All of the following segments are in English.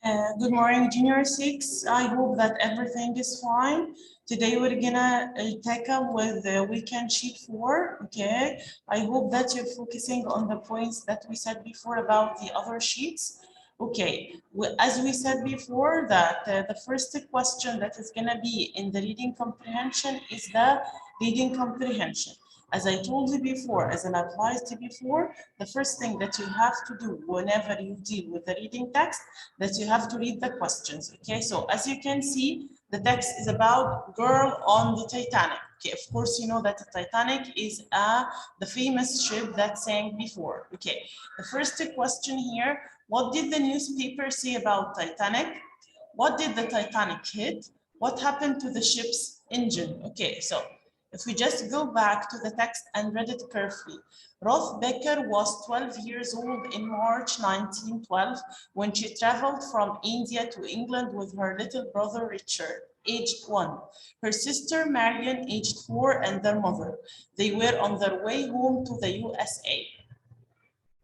Good morning, Junior 6. I hope that everything is fine. Today we're gonna tackle with the weekend sheet 4, okay? I hope that you're focusing on the points that we said before about the other sheets. Okay, as we said before that the first question that is gonna be in the reading comprehension is the reading comprehension. As I told you before, as an advised before, the first thing that you have to do whenever you deal with the reading text, that you have to read the questions. Okay, so as you can see, the text is about girl on the Titanic. Okay, of course, you know that the Titanic is the famous ship that sank before. Okay, the first question here, what did the newspaper say about Titanic? What did the Titanic hit? What happened to the ship's engine? Okay, so if we just go back to the text and read it carefully, Ruth Becker was 12 years old in March 1912 when she traveled from India to England with her little brother Richard, aged 1, her sister Marion, aged 4, and their mother. They were on their way home to the USA.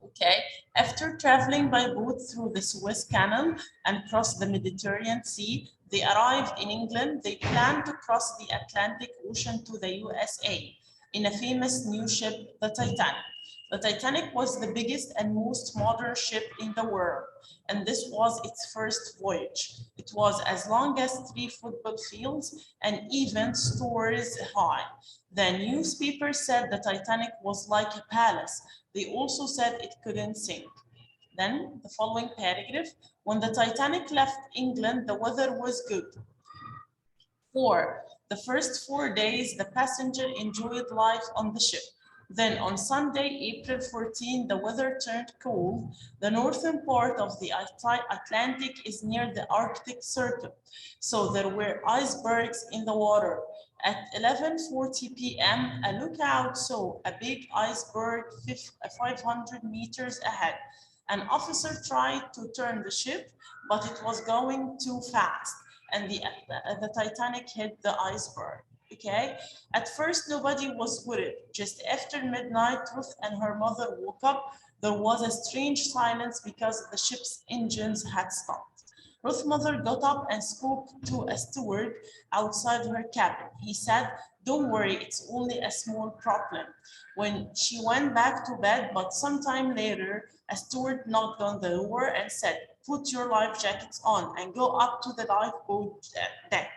Okay, after traveling by boat through the Suez Canal and cross the Mediterranean Sea, they arrived in England. They planned to cross the Atlantic Ocean to the USA in a famous new ship, the Titanic. The Titanic was the biggest and most modern ship in the world, and this was its first voyage. It was as long as 3 football fields and even stories high. The newspaper said the Titanic was like a palace. They also said it couldn't sink. Then the following paragraph, when the Titanic left England, the weather was good. For the first 4 days, the passenger enjoyed life on the ship. Then on Sunday, April 14, the weather turned cold. The northern part of the Atlantic is near the Arctic Circle, so there were icebergs in the water. At 11:40 p.m., a lookout saw a big iceberg 500 meters ahead. An officer tried to turn the ship, but it was going too fast, and the Titanic hit the iceberg. Okay, at first nobody was worried. Just after midnight, Ruth and her mother woke up. There was a strange silence because the ship's engines had stopped. Ruth's mother got up and spoke to a steward outside her cabin. He said, "Don't worry, it's only a small problem." When she went back to bed, but sometime later, a steward knocked on the door and said, "Put your life jackets on and go up to the lifeboat deck."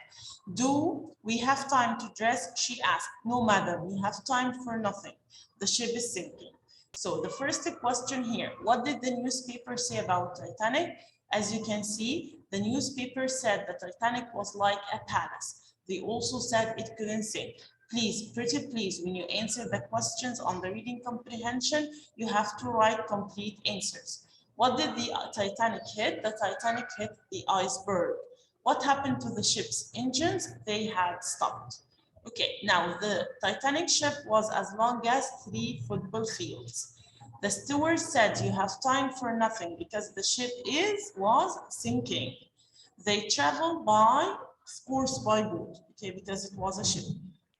"Do we have time to dress?" she asked. "No, madam, we have time for nothing. The ship is sinking." So the first question here, what did the newspaper say about Titanic? As you can see, the newspaper said the Titanic was like a palace. They also said it couldn't sink. Please, pretty please, when you answer the questions on the reading comprehension, you have to write complete answers. What did the Titanic hit? The Titanic hit the iceberg. What happened to the ship's engines? They had stopped. Okay, now the Titanic ship was as long as 3 football fields. The steward said you have time for nothing because the ship was sinking. They traveled by, of course, by boat, okay, because it was a ship.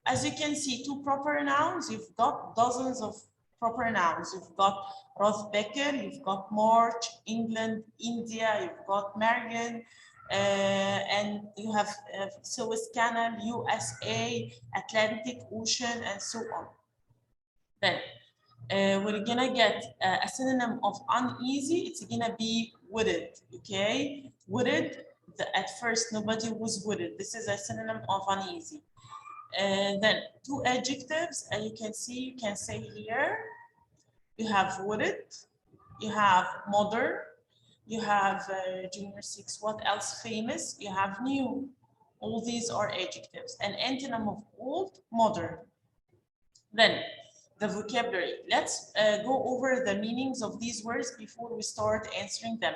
As you can see, 2 proper nouns, you've got dozens of proper nouns. You've got Ruth Becker, you've got March, England, India, you've got Marion, and you have Suez Canal, USA, Atlantic Ocean, and so on. Then we're gonna get a synonym of uneasy. It's gonna be wooded, okay? Wooded, at first nobody was wooded. This is a synonym of uneasy. And then 2 adjectives, and you can see, you can say here, you have wooded, you have modern, you have junior 6, what else? Famous, you have new. All these are adjectives. An antonym of old, modern. Then the vocabulary. Let's go over the meanings of these words before we start answering them.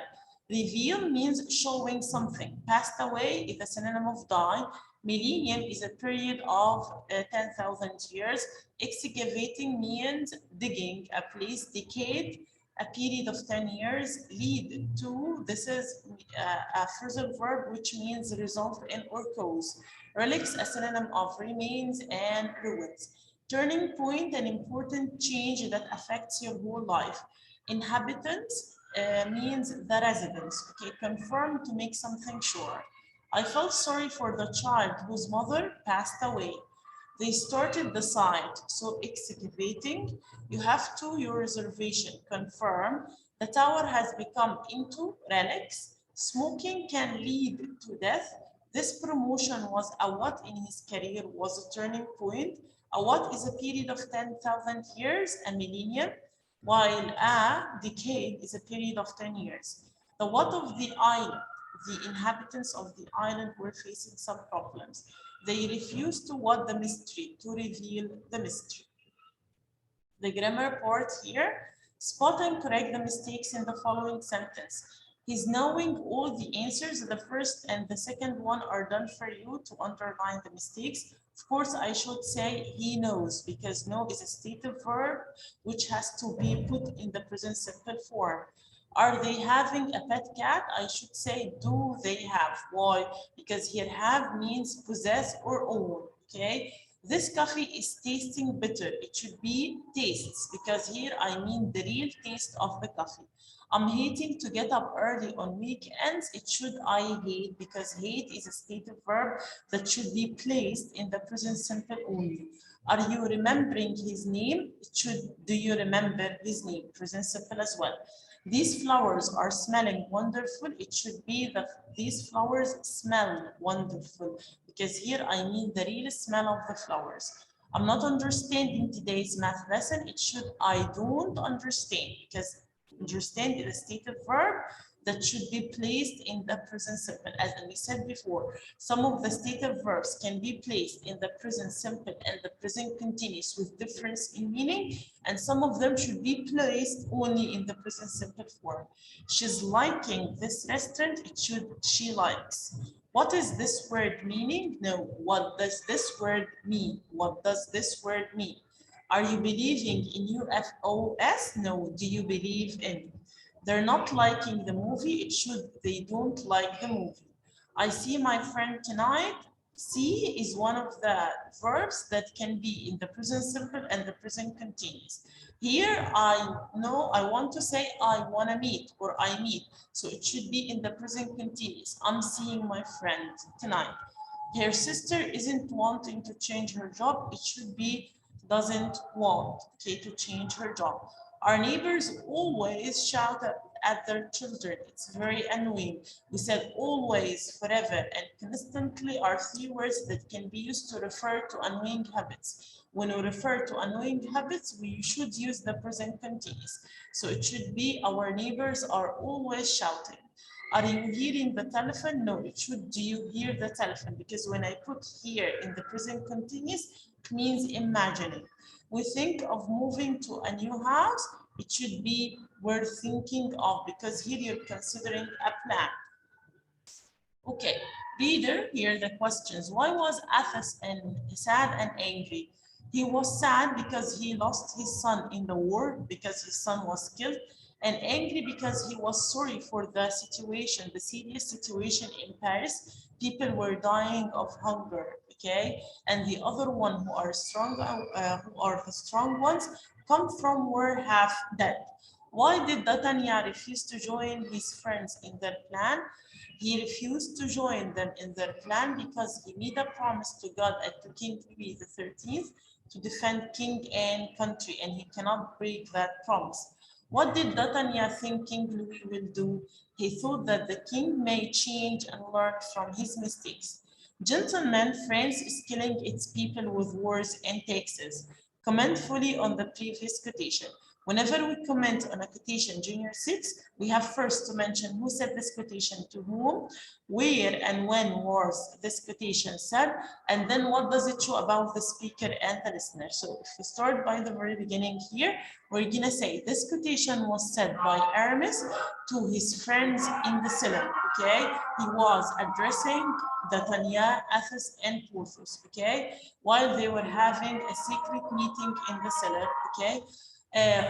Reveal means showing something. Passed away is a synonym of die. Millennium is a period of 10,000 years. Excavating means digging a place. Decade, a period of 10 years. Lead to, this is a phrasal verb which means result in or cause. Relics, a synonym of remains and ruins. Turning point, an important change that affects your whole life. Inhabitants, means the residence. Okay, confirm to make something sure. I felt sorry for the child whose mother passed away. They started the site, so excavating, you have to your reservation. Confirm, the tower has become into relics. Smoking can lead to death. This promotion was a what in his career was a turning point. A what is a period of 10,000 years, a millennium, while a decade is a period of 10 years. The what of the island, the inhabitants of the island were facing some problems. They refused to what the mystery, to reveal the mystery. The grammar part here, spot and correct the mistakes in the following sentence. He's knowing all the answers. The first and the second one are done for you to underline the mistakes. Of course, I should say he knows because know is a stative verb which has to be put in the present simple form. Are they having a pet cat? I should say, do they have? Why? Because here have means possess or own, okay? This coffee is tasting bitter. It should be tastes because here I mean the real taste of the coffee. I'm hating to get up early on weekends. It should I hate because hate is a stative verb that should be placed in the present simple only. Are you remembering his name? It should, do you remember his name? Present simple as well. These flowers are smelling wonderful. It should be that these flowers smell wonderful because here I mean the real smell of the flowers. I'm not understanding today's math lesson. It should I don't understand because understand is a stative verb that should be placed in the present simple. As we said before, some of the stative verbs can be placed in the present simple and the present continuous with difference in meaning, and some of them should be placed only in the present simple form. She's liking this restaurant. It should she likes. What is this word meaning? No. What does this word mean? What does this word mean? Are you believing in UFOs? No. Do you believe in? They're not liking the movie. It should they don't like the movie. I see my friend tonight. See is one of the verbs that can be in the present simple and the present continuous. Here I know I want to say I want to meet or I meet. So it should be in the present continuous. I'm seeing my friend tonight. Her sister isn't wanting to change her job. It should be doesn't want, okay, to change her job. Our neighbors always shout at their children. It's very annoying. We said always, forever, and constantly are three words that can be used to refer to annoying habits. When we refer to annoying habits, we should use the present continuous. So it should be our neighbors are always shouting. Are you hearing the telephone? No, it should do you hear the telephone? Because when I put here in the present continuous, it means imagining. We think of moving to a new house. It should be we're thinking of because here you're considering a plan. Okay, reader, here the questions. Why was Athos sad and angry? He was sad because he lost his son in the war, because his son was killed, and angry because he was sorry for the situation, the serious situation in Paris. People were dying of hunger, okay? And the other one who are strong, who are the strong ones, come from were half dead. Why did D'Artagnan refuse to join his friends in their plan? He refused to join them in their plan because he made a promise to God and to King Louis XIII to defend king and country, and he cannot break that promise. What did D'Artagnan think King Louis will do? He thought that the king may change and learn from his mistakes. Gentlemen, France is killing its people with wars and taxes. Comment fully on the previous quotation. Whenever we comment on a quotation, Junior 6, we have first to mention who said this quotation to whom, where and when was this quotation said, and then what does it show about the speaker and the listener. So if we start by the very beginning here, we're gonna say this quotation was said by Aramis to his friends in the cellar, okay? He was addressing D'Artagnan, Athos, and Porthos, okay? While they were having a secret meeting in the cellar, okay?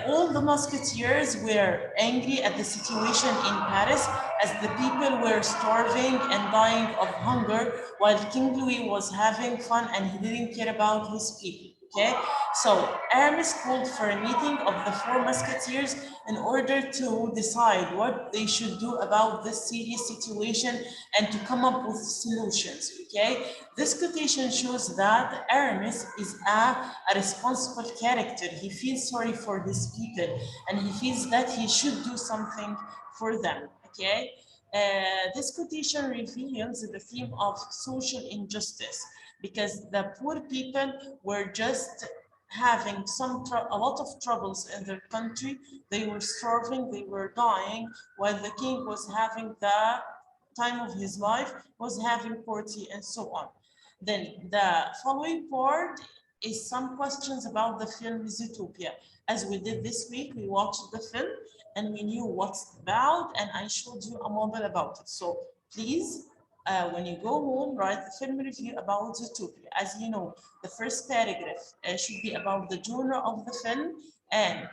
All the musketeers were angry at the situation in Paris as the people were starving and dying of hunger while King Louis was having fun and he didn't care about his people. Okay, so Aramis called for a meeting of the four musketeers in order to decide what they should do about this serious situation and to come up with solutions. Okay, this quotation shows that Aramis is a responsible character. He feels sorry for his people and he feels that he should do something for them. Okay, this quotation reveals the theme of social injustice because the poor people were just having a lot of troubles in their country. They were starving, they were dying, while the king was having the time of his life, was having party and so on. Then the following part is some questions about the film Zootopia. As we did this week, we watched the film and we knew what's about, and I showed you a model about it. So please, when you go home, write the film review about Zootopia. As you know, the first paragraph should be about the genre of the film and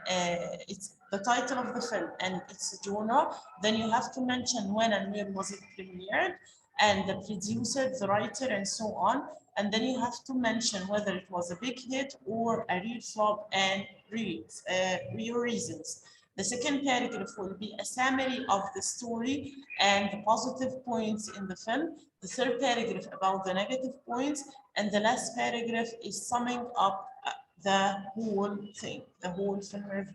it's the title of the film and its genre. Then you have to mention when and where was it premiered and the producer, the writer, and so on. And then you have to mention whether it was a big hit or a real flop and real reasons. The second paragraph will be a summary of the story and the positive points in the film. The third paragraph about the negative points, and the last paragraph is summing up the whole thing, the whole film review.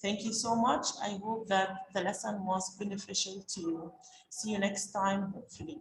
Thank you so much. I hope that the lesson was beneficial to you. See you next time, hopefully.